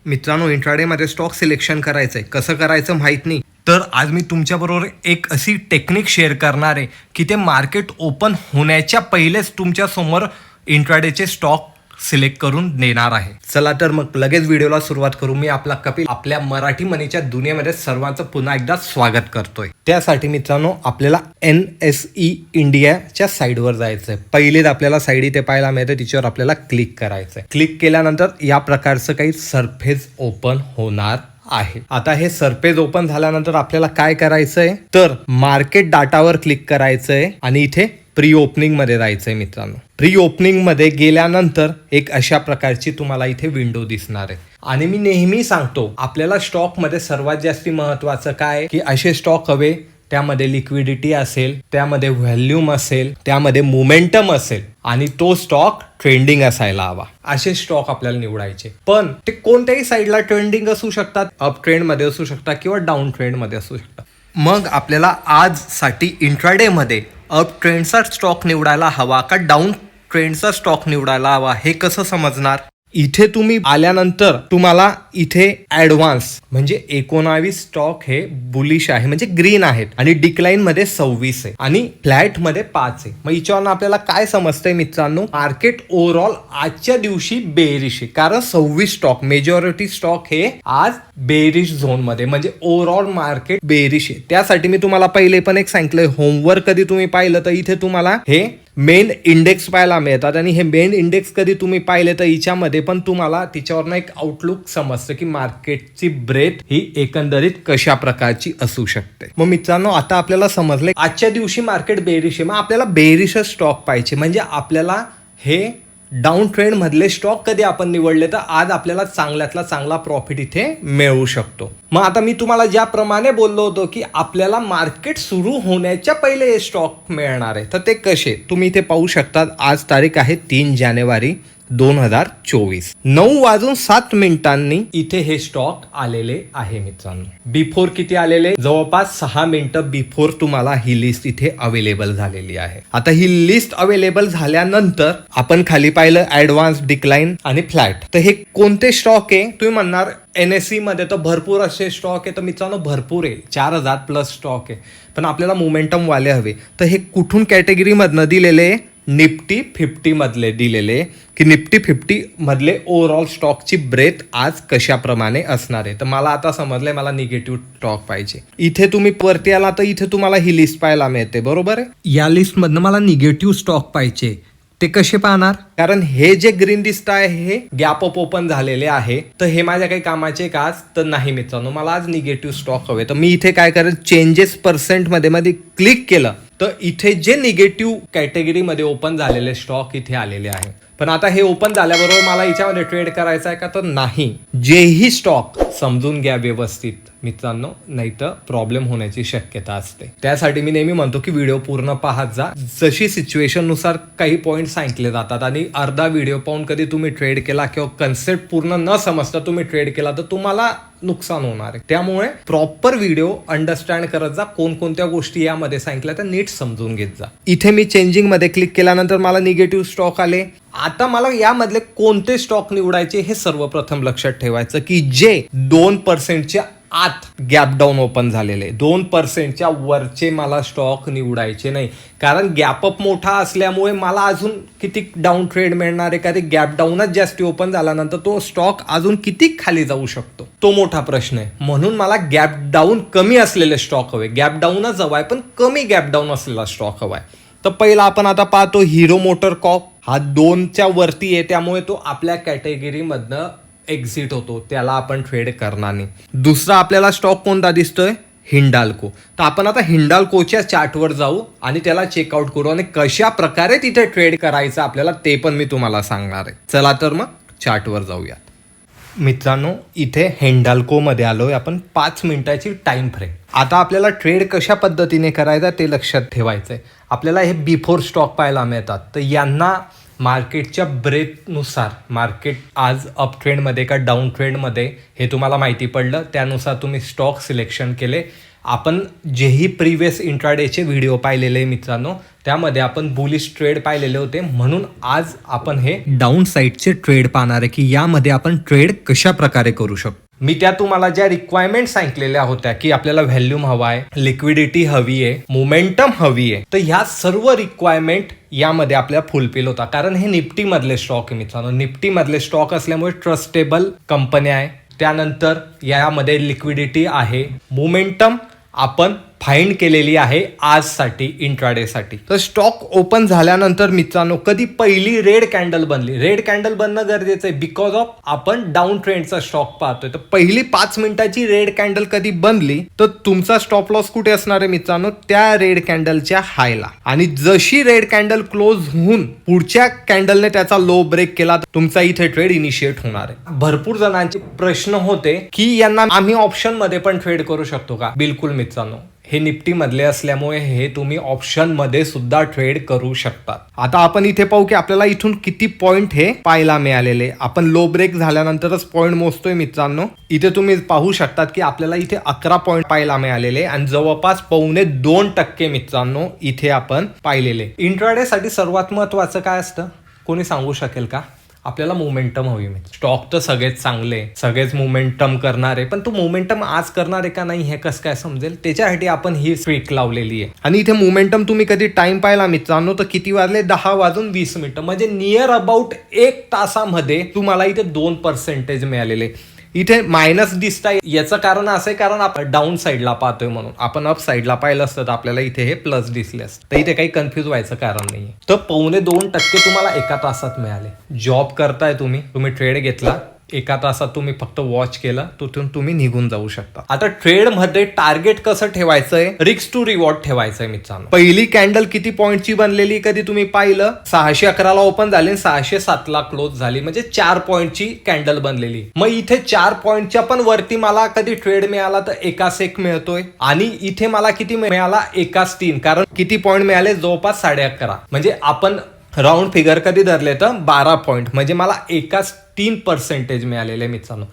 मित्रांनो, इंट्राडेमध्ये stock selection करायचं आहे, कसं करायचं माहीत नाही, तर आज मी तुमच्याबरोबर एक अशी टेक्निक शेअर करणार आहे की ते मार्केट ओपन होण्याच्या पहिलेच तुमच्यासमोर इंट्राडेचे स्टॉक सिलेक्ट करून देणार आहे. चला तर मग लगेच व्हिडिओला सुरुवात करू. मी आपला कपिल आपल्या मराठी मनीच्या दुनियेमध्ये सर्वांचं पुन्हा एकदा स्वागत करतोय. त्यासाठी मित्रांनो आपल्याला NSE इंडियाच्या साईडवर जायचं आहे. पहिलेच आपल्याला साईड इथे पाहायला मिळते, तिच्यावर आपल्याला क्लिक करायचं आहे. क्लिक केल्यानंतर या प्रकारचं काही सरफेस ओपन होणार आहे. आता हे सरफेस ओपन झाल्यानंतर आपल्याला काय करायचंय, तर मार्केट डाटावर क्लिक करायचंय आणि इथे प्री ओपनिंग मध्ये जायचंय. मित्रांनो, प्री ओपनिंग मध्ये गेल्यानंतर एक अशा प्रकारची तुम्हाला इथे विंडो दिसणार आहे. आणि मी नेहमी सांगतो, आपल्याला स्टॉक मध्ये सर्वात जास्त महत्वाचं काय की असे स्टॉक हवे त्यामध्ये लिक्विडिटी असेल, त्यामध्ये व्हॉल्यूम असेल, त्यामध्ये मोमेंटम असेल आणि तो स्टॉक ट्रेंडिंग असायला हवा. असे स्टॉक आपल्याला निवडायचे. पण ते कोणत्याही साईडला ट्रेंडिंग असू शकतात, अप ट्रेंड मध्ये असू शकतात किंवा डाऊन ट्रेंड मध्ये असू शकतात. मग आपल्याला आज साठी इंट्राडे मध्ये अप ट्रेंडचा स्टॉक निवडायला हवा का डाऊन ट्रेंडचा स्टॉक निवडायला हवा हे कसं समजणार? इथे तुम्ही आल्यानंतर तुम्हाला इथे ऍडव्हान्स म्हणजे 19 स्टॉक हे बुलिश आहे, म्हणजे ग्रीन आहेत आणि डिक्लाइन मध्ये 26 आहे आणि फ्लॅट मध्ये 5 आहे. मग याच्यावर आपल्याला काय समजतंय मित्रांनो, मार्केट ओव्हरऑल आजच्या दिवशी बेरिश आहे. कारण 26 स्टॉक मेजॉरिटी स्टॉक हे आज बेरिश झोन मध्ये, म्हणजे ओव्हरऑल मार्केट बेरिश आहे. त्यासाठी मी तुम्हाला पहिले पण एक सांगितलंय, होमवर्क कधी तुम्ही पाहिलं तर इथे तुम्हाला हे मेन इंडेक्स पाहायला मिळतात आणि हे मेन इंडेक्स कधी तुम्ही पाहिले तर हिच्यामध्ये पण तुम्हाला तिच्यावरनं एक आउटलुक समजतं की मार्केटची ब्रेथ ही एकंदरीत कशा प्रकारची असू शकते. मग मित्रांनो, आता आपल्याला समजलं आजच्या दिवशी मार्केट बेरिश आहे, मग आपल्याला बेरिश स्टॉक पाहिजे. म्हणजे आपल्याला हे डाऊन ट्रेंड मधले स्टॉक कधी आपण निवडले तर आज आपल्याला चांगल्यातला चांगला प्रॉफिट इथे मिळू शकतो. मग आता मी तुम्हाला ज्याप्रमाणे बोललो होतो की आपल्याला मार्केट सुरू होण्याच्या पहिले हे स्टॉक मिळणार आहे, तर ते कसे तुम्ही इथे पाहू शकतात. आज तारीख आहे 3 जानेवारी 2024, 9:07 इथे हे स्टॉक आलेले आहे. मित्रांनो, बिफोर किती आलेले, जवळपास 6 मिनिटं बिफोर तुम्हाला ही लिस्ट इथे अवेलेबल झालेली आहे. आता ही लिस्ट अवेलेबल झाल्यानंतर आपण खाली पाहिलं ऍडव्हान्स, डिक्लाइन आणि फ्लॅट. तर हे कोणते स्टॉक आहे तुम्ही म्हणणार, NSE मध्ये तर भरपूर असे स्टॉक आहे. तर मित्रांनो भरपूर आहे, 4000 प्लस स्टॉक आहे. पण आपल्याला मोमेंटम वाले हवे, तर हे कुठून कॅटेगरी मधनं दिलेले, निफ्टी 50 मधले दिलेले की निफ्टी 50 मधले ओव्हरऑल स्टॉकची ब्रेथ आज कशाप्रमाणे असणार आहे. तर मला आता समजलंय, मला निगेटिव्ह स्टॉक पाहिजे. इथे तुम्ही वरती आला तर इथे तुम्हाला ही लिस्ट पाहायला मिळते, बरोबर आहे. या लिस्ट मधनं मला निगेटिव्ह स्टॉक पाहिजे. ते कसे पाहणार, कारण हे जे ग्रीन दिसत आहे हे गॅप अप ओपन झालेले आहे, तर हे माझ्या काही कामाचे का आज तर नाही. मित्रांनो, मला आज निगेटिव्ह स्टॉक हवे. तर मी इथे काय करेल, चेंजेस पर्सेंट मध्ये क्लिक केलं तर इथे जे निगेटिव्ह कॅटेगरीमध्ये ओपन झालेले स्टॉक इथे आलेले आहे. पण आता हे ओपन झाल्याबरोबर मला याच्यामध्ये ट्रेड करायचं आहे का, तर नाही. जेही स्टॉक समजून घ्या व्यवस्थित मित्रांनो, नाही तर प्रॉब्लेम होण्याची शक्यता असते. त्यासाठी मी नेहमी म्हणतो की व्हिडिओ पूर्ण पाहत जा. जशी सिच्युएशन नुसार काही पॉईंट सांगितले जातात आणि अर्धा व्हिडिओ पाहून कधी तुम्ही ट्रेड केला किंवा कन्सेप्ट पूर्ण न समजता तुम्ही ट्रेड केला तर तुम्हाला नुकसान होणार आहे. त्यामुळे प्रॉपर व्हिडिओ अंडरस्टँड करत जा, कोणकोणत्या गोष्टी यामध्ये सांगितल्या तर नीट समजून घेत जा. इथे मी चेंजिंग मध्ये क्लिक केल्यानंतर मला निगेटिव्ह स्टॉक आले. आता मला यामधले कोणते स्टॉक निवडायचे हे सर्वप्रथम लक्षात ठेवायचं की जे 2% आत गॅप डाऊन ओपन झालेले, 2%च्या वरचे मला स्टॉक निवडायचे नाही. कारण गॅप अप मोठा असल्यामुळे मला अजून किती डाऊन ट्रेड मिळणार आहे, का ते गॅप डाऊनच जास्ती ओपन झाल्यानंतर तो स्टॉक अजून किती खाली जाऊ शकतो, तो मोठा प्रश्न आहे. म्हणून मला गॅप डाऊन कमी असलेले स्टॉक हवे. गॅप डाऊनच हवाय पण कमी गॅप डाऊन असलेला स्टॉक हवाय. तर पहिला आपण आता पाहतो हिरो मोटर कॉर्प, हा 2च्या वरती आहे, त्यामुळे तो आपल्या कॅटेगरीमधनं एक्झिट होतो, त्याला आपण ट्रेड करणार नाही. दुसरा आपल्याला स्टॉक कोणता दिसतोय, हिंडाल्को. तर आपण आता हिंडाल्कोच्या चार्टवर जाऊ आणि त्याला चेकआउट करू आणि कशा प्रकारे तिथे ट्रेड करायचं आपल्याला ते पण मी तुम्हाला सांगणार आहे. चला तर मग चार्टवर जाऊया. मित्रांनो, इथे हिंडाल्को मध्ये आलोय आपण, 5 मिनिटाची टाइम फ्रेम. आता आपल्याला ट्रेड कशा पद्धतीने करायचा ते लक्षात ठेवायचंय. आपल्याला हे बिफोर स्टॉक पाहायला मिळतात, तर यांना मार्केटच्या ब्रेथनुसार मार्केट आज अप ट्रेंडमध्ये का डाऊन ट्रेंडमध्ये हे तुम्हाला माहिती पडलं, त्यानुसार तुम्ही स्टॉक सिलेक्शन केले. आपण जेही प्रिव्हियस इंट्राडेचे व्हिडिओ पाहिलेले मित्रांनो, त्यामध्ये आपण बुलिश ट्रेड पाहिलेले होते, म्हणून आज आपण हे डाऊन साईडचे ट्रेड पाहणार आहे की यामध्ये आपण ट्रेड कशा प्रकारे करू शकतो. मी त्या तुम्हाला ज्या रिक्वायरमेंट सांगितलेल्या होत्या की आपल्याला व्हॅल्यूम हवा आहे, लिक्विडिटी हवी आहे, मोमेंटम हवी आहे, तर ह्या सर्व रिक्वायरमेंट यामध्ये आपल्याला फुलफिल होता. कारण हे निफ्टी मधले स्टॉक आहे मित्रांनो. निफ्टी मधले स्टॉक असल्यामुळे ट्रस्टेबल कंपन्या आहे. त्यानंतर यामध्ये लिक्विडिटी आहे, मोमेंटम आपण फाइंड केलेली आहे आजसाठी, इंट्राडेसाठी. तर स्टॉक ओपन झाल्यानंतर मित्रांनो कधी पहिली रेड कॅन्डल बनली. रेड कॅन्डल बनणं गरजेचं आहे बिकॉज ऑफ आपण डाऊन ट्रेंडचा स्टॉक पाहतोय. तर पहिली 5 मिनिटाची रेड कॅन्डल कधी बनली तर तुमचा स्टॉप लॉस कुठे असणार आहे मित्रांनो, त्या रेड कॅन्डलच्या हायला. आणि जशी रेड कॅन्डल क्लोज होऊन पुढच्या कॅन्डलने त्याचा लो ब्रेक केला तर तुमचा इथे ट्रेड इनिशिएट होणार आहे. भरपूर जणांचे प्रश्न होते की यांना आम्ही ऑप्शन मध्ये पण ट्रेड करू शकतो का. बिलकुल मित्रांनो, हे निफ्टी मधले असल्यामुळे हे तुम्ही ऑप्शन मध्ये सुद्धा ट्रेड करू शकता. आता आपण इथे पाहू की आपल्याला इथून किती पॉइंट हे पाहायला मिळालेले. आपण लो ब्रेक झाल्यानंतरच पॉइंट मोजतोय मित्रांनो. इथे तुम्ही पाहू शकतात की आपल्याला इथे 11 पॉइंट पाहायला मिळालेले आणि जवळपास 2.25% मित्रांनो इथे आपण पाहिलेले. इंट्राडे साठी सर्वात महत्वाचं काय असतं कोणी सांगू शकेल का. आपल्याला मोमेंटम हवी. स्टॉक तर सगळेच चांगले, सगळेच मोमेंटम करणार आहे, पण तो मोमेंटम आज करणार आहे का नाही हे कसं काय समजेल, त्याच्यासाठी आपण ही स्ट्रीक लावलेली आहे. आणि इथे मोमेंटम तुम्ही कधी टाइम पाहिला मित्रांनो तर किती वाजले, 10:20 म्हणजे नियर अबाउट 1 तासामध्ये तुम्हाला इथे 2% मिळालेले. इथे मायनस दिसताय याचं कारण असं आहे कारण आपण डाऊन साईडला पाहतोय म्हणून. आपण अप साईडला पाहिलं असतं तर आपल्याला इथे हे प्लस दिसले असतं. तर इथे काही कन्फ्युज व्हायचं कारण नाहीये. तर 2.25% तुम्हाला 1 तासात मिळाले. जॉब करताय तुम्ही ट्रेड घेतला, 1 तासात तुम्ही फक्त वॉच केलं, तिथून तुम्ही निघून जाऊ शकता. आता ट्रेड मध्ये टार्गेट कसं ठेवायचंय, रिस्क टू रिवॉर्ड ठेवायचंय मित्रांनो. पहिली कॅन्डल किती पॉइंटची बनलेली कधी तुम्ही पाहिलं, 611ला ओपन झाली, 607ला क्लोज झाली, म्हणजे 4 पॉइंटची कॅन्डल बनलेली. मग इथे 4 पॉइंटच्या पण वरती मला कधी ट्रेड मिळाला तर 1 मिळतोय. आणि इथे मला किती मिळाला, 1.3, कारण किती पॉइंट मिळाले, जवळपास 11.5. म्हणजे आपण राऊंड फिगर कधी धरले तर 12 पॉइंट, म्हणजे मला 1.3% मिळालेले मित्रांनो.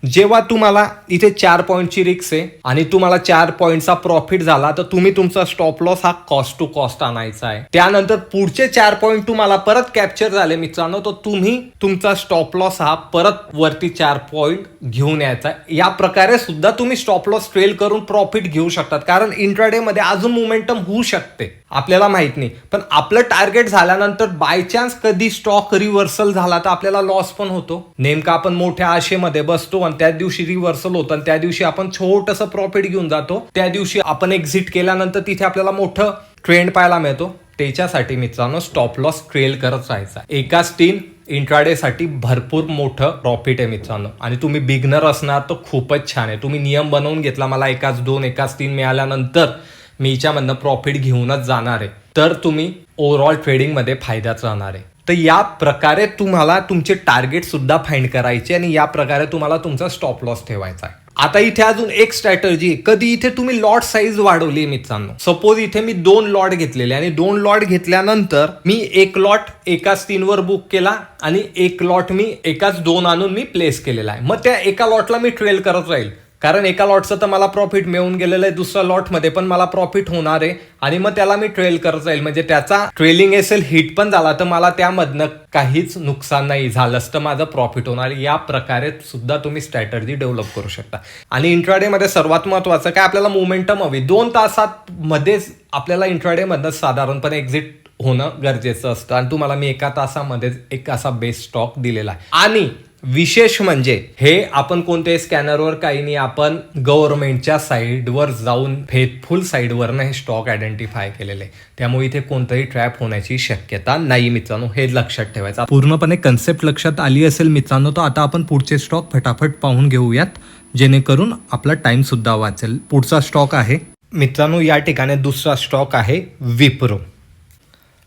जेव्हा तुम्हाला इथे 4 पॉइंटची रिस्क आहे आणि तुम्हाला 4 पॉइंटचा प्रॉफिट झाला तर तुम्ही तुमचा स्टॉप लॉस हा कॉस्ट टू कॉस्ट आणायचा आहे. त्यानंतर पुढचे 4 पॉइंट तुम्हाला परत कॅप्चर झाले मित्रांनो तर तुम्ही तुमचा स्टॉप लॉस हा परत वरती 4 पॉइंट घेऊन यायचा. या प्रकारे सुद्धा तुम्ही स्टॉप लॉस ट्रेल करून प्रॉफिट घेऊ शकतात. कारण इंट्राडे मध्ये अजून मोमेंटम होऊ शकते, आपल्याला माहित नाही. पण आपलं टार्गेट झाल्यानंतर बाय चान्स कधी स्टॉक रिव्हर्सल झाला तर आपल्याला लॉस पण होतो. नेमका आपण मोठ्या आशेमध्ये बसतो आणि त्या दिवशी रिव्हर्सल होतं आणि त्या दिवशी आपण छोटंसं प्रॉफिट घेऊन जातो. त्या दिवशी आपण एक्झिट केल्यानंतर तिथे आपल्याला मोठं ट्रेंड पाहायला मिळतो. त्याच्यासाठी मित्रांनो स्टॉप लॉस ट्रेल करत राहायचा. 1.3 इंट्राडे साठी भरपूर मोठं प्रॉफिट आहे मित्रांनो. आणि तुम्ही बिगनर असणार तर खूपच छान आहे. तुम्ही नियम बनवून घेतला, मला 1.2 1.3 मिळाल्यानंतर मी याच्यामधनं प्रॉफिट घेऊनच जाणार आहे, तर तुम्ही ओव्हरऑल ट्रेडिंग मध्ये फायद्याच राहणार आहे. तर या प्रकारे तुम्हाला तुमचे टार्गेट सुद्धा फाइंड करायचे आणि या प्रकारे तुम्हाला तुमचा स्टॉप लॉस ठेवायचा आहे. आता इथे अजून एक स्ट्रॅटर्जी, कधी इथे तुम्ही लॉट साईज वाढवली मित्रांनो. सपोज इथे मी 2 लॉट घेतलेले आणि 2 लॉट घेतल्यानंतर मी 1 लॉट 1.3 वर बुक केला आणि 1 लॉट मी 1.2 आणून मी प्लेस केलेला आहे. मग त्या एका लॉटला मी ट्रेल करत राहील, कारण एका लॉटचं तर मला प्रॉफिट मिळून गेलेलं आहे, दुसऱ्या लॉट मध्ये पण मला प्रॉफिट होणार आहे आणि मग त्याला मी ट्रेल करत जाईल. म्हणजे त्याचा ट्रेलिंग एसेल हिट पण झाला तर मला त्यामधनं काहीच नुकसान नाही झालं तर माझं प्रॉफिट होणार. या प्रकारे सुद्धा तुम्ही स्ट्रॅटर्जी डेव्हलप करू शकता. आणि इंट्राडे मध्ये सर्वात महत्वाचं काय, आपल्याला मोमेंटम हवी. 2 तासात मध्येच आपल्याला इंट्राडे मधनं साधारणपणे एक्झिट होणं गरजेचं असतं आणि तुम्हाला मी 1 तासामध्येच एक असा बेस्ट स्टॉक दिलेला आहे. आणि विशेष म्हणजे हे आपण कोणत्याही स्कॅनरवर काही नाही, आपण गव्हर्नमेंटच्या साईडवर जाऊन फेथफुल साईडवरनं हे स्टॉक आयडेंटिफाय केलेले. त्यामुळे इथे कोणतंही ट्रॅप होण्याची शक्यता नाही मित्रांनो, हे लक्षात ठेवायचं. पूर्णपणे कन्सेप्ट लक्षात आली असेल मित्रांनो, तर आता आपण पुढचे स्टॉक फटाफट पाहून घेऊयात जेणेकरून आपला टाइम सुद्धा वाचेल. पुढचा स्टॉक आहे मित्रांनो, या ठिकाणी दुसरा स्टॉक आहे विप्रो.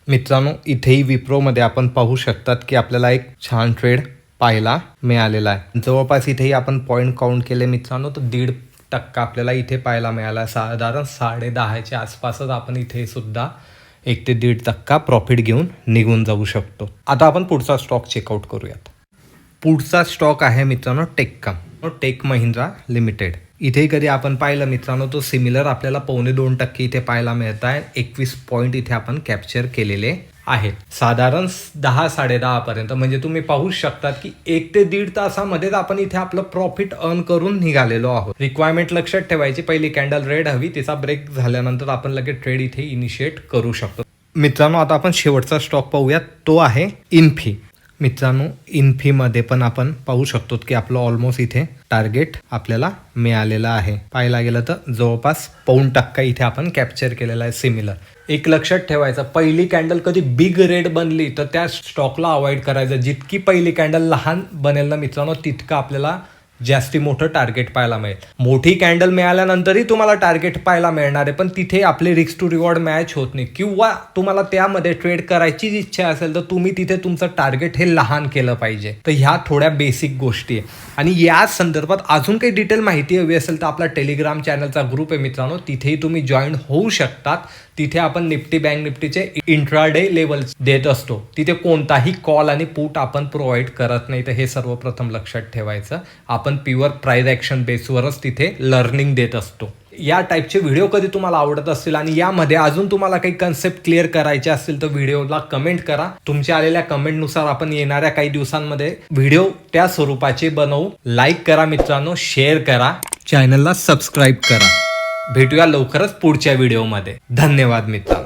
मित्रांनो इथेही विप्रोमध्ये आपण पाहू शकतात की आपल्याला एक छान ट्रेड पाहायला मिळालेला आहे. जवळपास इथेही आपण पॉईंट काउंट केले मित्रांनो तर 1.5% आपल्याला इथे पाहायला मिळाला. साधारण 10:30च्या आसपासच आपण इथे सुद्धा 1 ते 1.5% प्रॉफिट घेऊन निघून जाऊ शकतो. आता आपण पुढचा स्टॉक चेकआउट करूयात. पुढचा स्टॉक आहे मित्रांनो टेक्कम, टेक महिंद्रा लिमिटेड. इथे कधी आपण पाहिलं मित्रांनो तो सिमिलर आपल्याला 2.25% इथे पाहायला मिळत आहे. 21 पॉईंट इथे आपण कॅप्चर केलेले आहेत. साधारण 10-10:30 पर्यंत म्हणजे तुम्ही पाहू शकतात की 1 ते 1.5 तासामध्येच आपण इथे आपलं प्रॉफिट अर्न करून निघालेलो आहोत. रिक्वायरमेंट लक्षात ठेवायची, पहिली कॅन्डल रेड हवी, तिचा ब्रेक झाल्यानंतर आपण लगेच ट्रेड इथे इनिशिएट करू शकतो. मित्रांनो आता आपण शेवटचा स्टॉक पाहूयात, तो आहे इन्फी. मित्रांनो इन्फीमध्ये पण आपण पाहू शकतो की आपलं ऑलमोस्ट इथे टार्गेट आपल्याला मिळालेलं आहे. पाहायला गेलं तर जवळपास 0.25% इथे आपण कॅप्चर केलेला आहे सिमिलर. एक लक्षात ठेवायचं, पहिली कॅन्डल कधी बिग रेड बनली तर त्या स्टॉकला अवॉइड करायचं. जितकी पहिली कॅन्डल लहान बनेल ना मित्रांनो तितकं आपल्याला जास्ती मोठं टार्गेट पाहायला मिळेल. मोठी कॅन्डल मिळाल्यानंतरही तुम्हाला टार्गेट पाहायला मिळणार आहे, पण तिथे आपले रिस्क टू रिवॉर्ड मॅच होत नाही, किंवा तुम्हाला त्यामध्ये ट्रेड करायची इच्छा असेल तर तुम्ही तिथे तुमचं टार्गेट हे लहान केलं पाहिजे. तर ह्या थोड्या बेसिक गोष्टी आहे. आणि या संदर्भात अजून काही डिटेल माहिती हवी असेल तर आपला टेलिग्राम चॅनलचा ग्रुप आहे मित्रांनो, तिथेही तुम्ही जॉईन होऊ शकतात. तिथे आपण निफ्टी बँक निफ्टीचे इंट्राडे लेवल्स देत असतो. तिथे कोणताही कॉल आणि पुट आपण प्रोव्हाइड करत नाही. तर हे सर्वप्रथम लक्षात ठेवायचं. आपण प्युअर प्राइस ॲक्शन बेसवरच तिथे लर्निंग देत असतो. या टाईपचे व्हिडिओ कधी तुम्हाला आवडत असतील आणि यामध्ये अजून तुम्हाला काही कन्सेप्ट क्लिअर करायचे असतील तर व्हिडिओला कमेंट करा. तुमच्या आलेल्या कमेंटनुसार आपण येणाऱ्या काही दिवसांमध्ये व्हिडिओ त्या स्वरूपाचे बनवू. लाईक करा मित्रांनो, शेअर करा, चॅनलला सबस्क्राईब करा. भेटूया लवकरच पुढच्या व्हिडिओमध्ये. धन्यवाद मित्रांनो.